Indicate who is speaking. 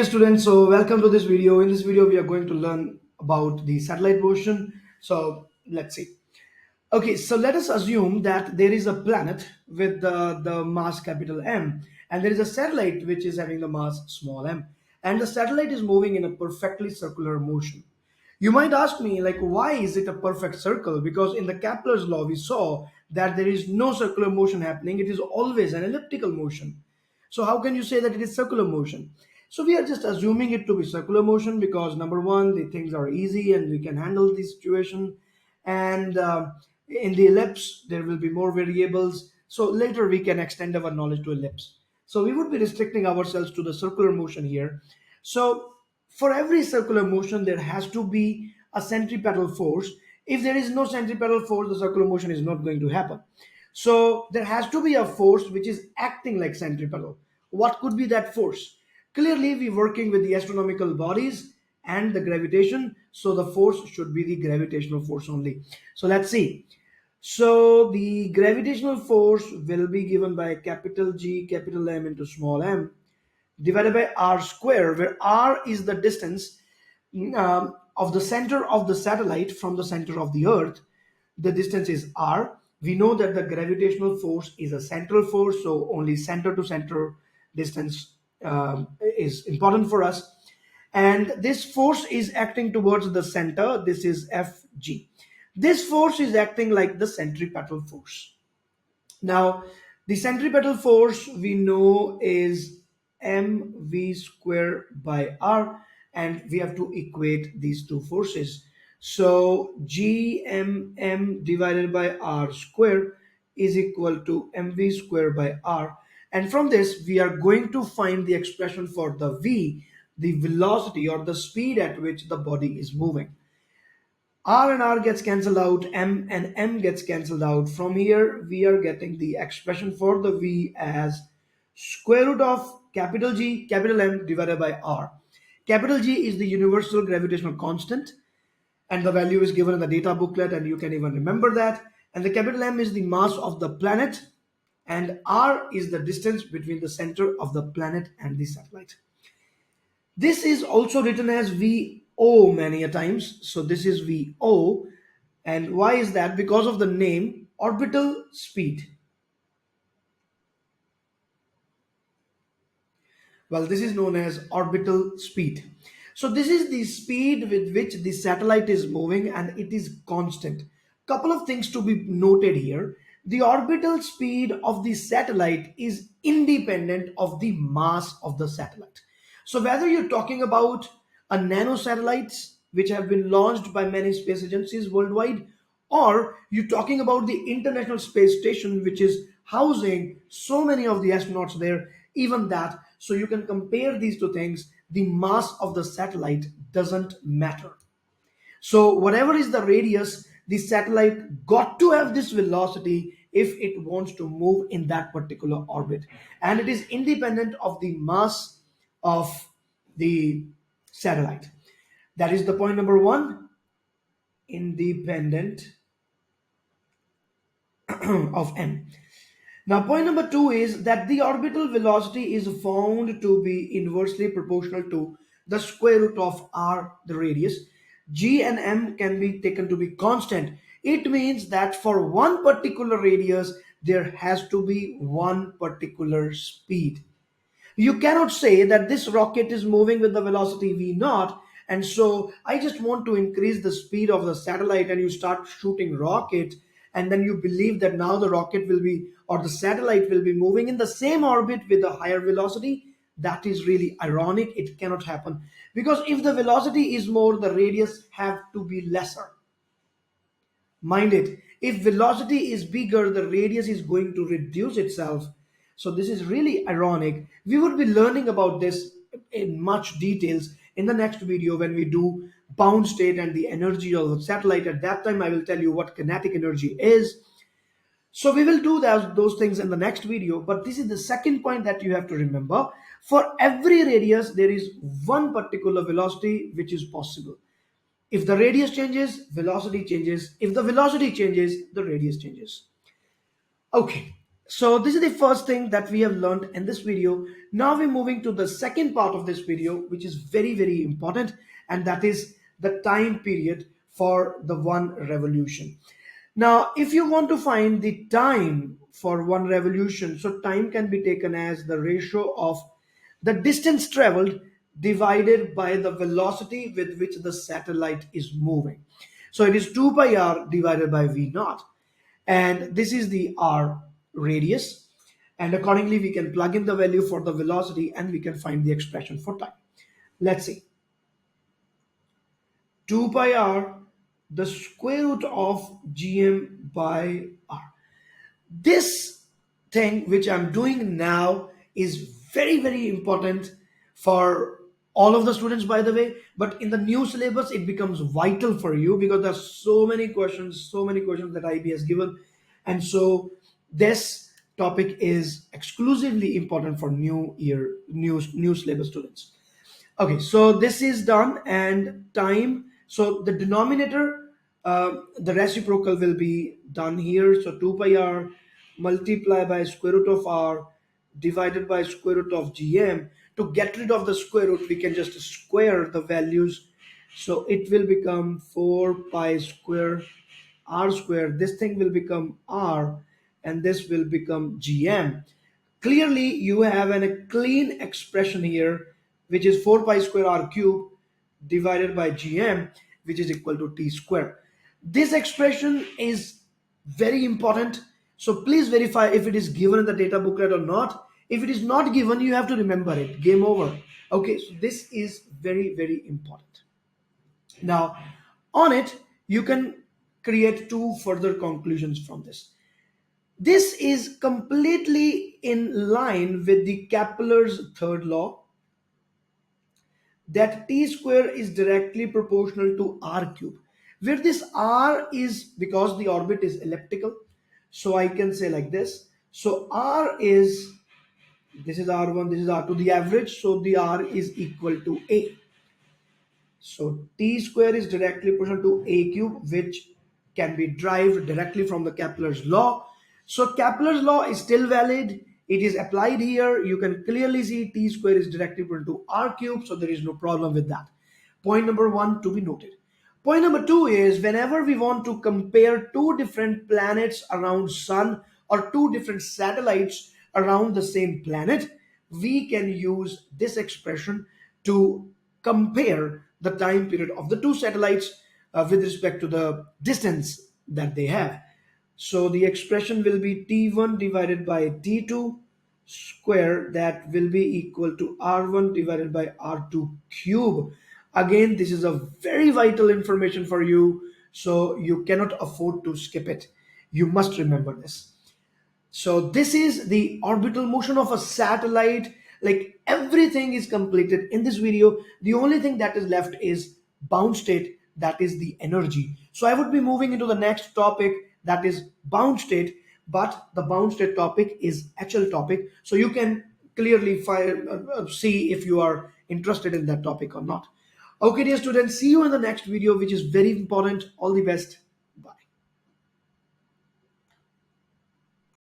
Speaker 1: Students, so welcome to this video. In this video we are going to learn about the satellite motion. So let's see. Okay, so let us assume that there is a planet with the mass capital M, and there is a satellite which is having the mass small m, and the satellite is moving in a perfectly circular motion. You might ask me, like, why is it a perfect circle? Because in the Kepler's law we saw that there is no circular motion happening, it is always an elliptical motion. So how can you say that it is circular motion? So we are just assuming it to be circular motion because number one, the things are easy and we can handle the situation. And in the ellipse, there will be more variables. So later we can extend our knowledge to ellipse. So we would be restricting ourselves to the circular motion here. So for every circular motion, there has to be a centripetal force. If there is no centripetal force, the circular motion is not going to happen. So there has to be a force which is acting like centripetal. What could be that force? Clearly, we're working with the astronomical bodies and the gravitation, so the force should be the gravitational force only. So let's see. So the gravitational force will be given by capital G, capital M into small m divided by r square, where r is the distance of the center of the satellite from the center of the earth. The distance is r. We know that the gravitational force is a central force, so only center to center distance is important for us. And this force is acting towards the center. This is Fg. This force is acting like the centripetal force. Now, the centripetal force we know is mv square by r, and we have to equate these two forces. So gmm divided by r square is equal to mv square by r. And from this, we are going to find the expression for the v, the velocity or the speed at which the body is moving. R and R gets cancelled out, M and M gets cancelled out. From here, we are getting the expression for the V as square root of capital G, capital M divided by R. Capital G is the universal gravitational constant, and the value is given in the data booklet, and you can even remember that. And the capital M is the mass of the planet, and R is the distance between the center of the planet and the satellite. This is also written as VO many a times. So this is VO. And why is that? Because of the name orbital speed. Well, this is known as orbital speed. So this is the speed with which the satellite is moving, and it is constant. Couple of things to be noted here. The orbital speed of the satellite is independent of the mass of the satellite. So whether you're talking about a nano satellites which have been launched by many space agencies worldwide, or you're talking about the International Space Station which is housing so many of the astronauts there, even that. So you can compare these two things. The mass of the satellite doesn't matter. So whatever is the radius, the satellite got to have this velocity if it wants to move in that particular orbit, and it is independent of the mass of the satellite. That is the point number one, independent of m. Now, point number two is that the orbital velocity is found to be inversely proportional to the square root of r, the radius. G and m can be taken to be constant. It means that for one particular radius, there has to be one particular speed. You cannot say that this rocket is moving with the velocity v naught, and so I just want to increase the speed of the satellite, and you start shooting rocket, and then you believe that now the rocket will be, or the satellite will be moving in the same orbit with a higher velocity. That is really ironic. It cannot happen, because if the velocity is more, the radius have to be lesser. Mind it, if velocity is bigger, the radius is going to reduce itself. So this is really ironic. We would be learning about this in much details in the next video when we do bound state and the energy of the satellite. At that time, I will tell you what kinetic energy is. So we will do those things in the next video. But this is the second point that you have to remember. For every radius, there is one particular velocity which is possible. If the radius changes, velocity changes. If the velocity changes, the radius changes. Okay, So this is the first thing that we have learned in this video. Now we're moving to the second part of this video, which is very, very important, and that is the time period for the one revolution. Now, if you want to find the time for one revolution, so time can be taken as the ratio of the distance traveled divided by the velocity with which the satellite is moving. So it is 2 pi r divided by v naught, and this is the r radius, and accordingly we can plug in the value for the velocity and we can find the expression for time. Let's see, 2 pi r, the square root of gm by r. This thing which I'm doing now is very, very important for all of the students, by the way. But in the new syllabus, it becomes vital for you because there's so many questions that IB has given. And so this topic is exclusively important for new syllabus students. Okay, so this is done, and time. So the denominator, the reciprocal will be done here. So 2 pi r multiply by square root of r divided by square root of gm. To get rid of the square root, we can just square the values. So it will become 4 pi square r square. This thing will become r, and this will become gm. Clearly, you have a clean expression here, which is 4 pi square r cube divided by gm, which is equal to t square. This expression is very important. So please verify if it is given in the data booklet or not. If it is not given, you have to remember it. Game over. Okay, so this is very, very important. Now, on it, you can create two further conclusions from this. This is completely in line with the Kepler's third law, that t square is directly proportional to r cube, where this r is because the orbit is elliptical. So I can say like this. So r is, this is r1, this is r2, the average. So the r is equal to a. So t square is directly proportional to a cube, which can be derived directly from the Kepler's law. So Kepler's law is still valid. It is applied here. You can clearly see t square is directly proportional to r cube, so there is no problem with that. Point number one to be noted. Point number two is whenever we want to compare two different planets around sun or two different satellites around the same planet, we can use this expression to compare the time period of the two satellites with respect to the distance that they have. So the expression will be T1 divided by T2 square, that will be equal to R1 divided by R2 cube. Again, this is a very vital information for you, so you cannot afford to skip it. You must remember this. So this is the orbital motion of a satellite. Like everything is completed in this video. The only thing that is left is bound state, that is the energy. So I would be moving into the next topic, that is bound state, but the bound state topic is actual topic. So you can clearly see if you are interested in that topic or not. Okay, dear students, see you in the next video, which is very important. All the best.